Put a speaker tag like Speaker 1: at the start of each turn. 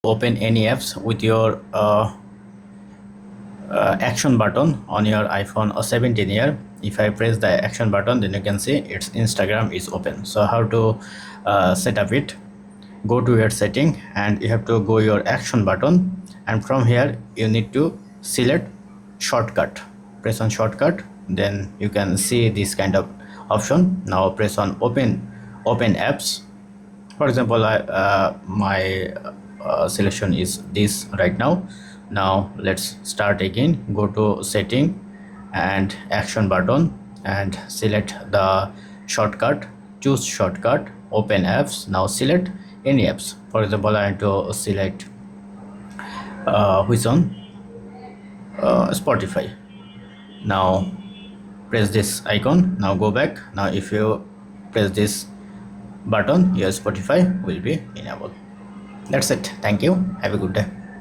Speaker 1: open any apps with your action button on your iPhone or 17 here. If I press the action button, then you can see its Instagram is open. So how to set up it? Go to your setting and you have to go your action button, and from here you need to select shortcut. Press on shortcut, then you can see this kind of option. Now press on open apps. For example, my selection is this right now. Now let's start again. Go to setting and action button and select the shortcut. Choose shortcut, open apps. Now select any apps. For example, I want to select which one, Spotify. Now press this icon. Now go back. Now if you press this button, your Spotify will be enabled. That's it. Thank you. Have a good day.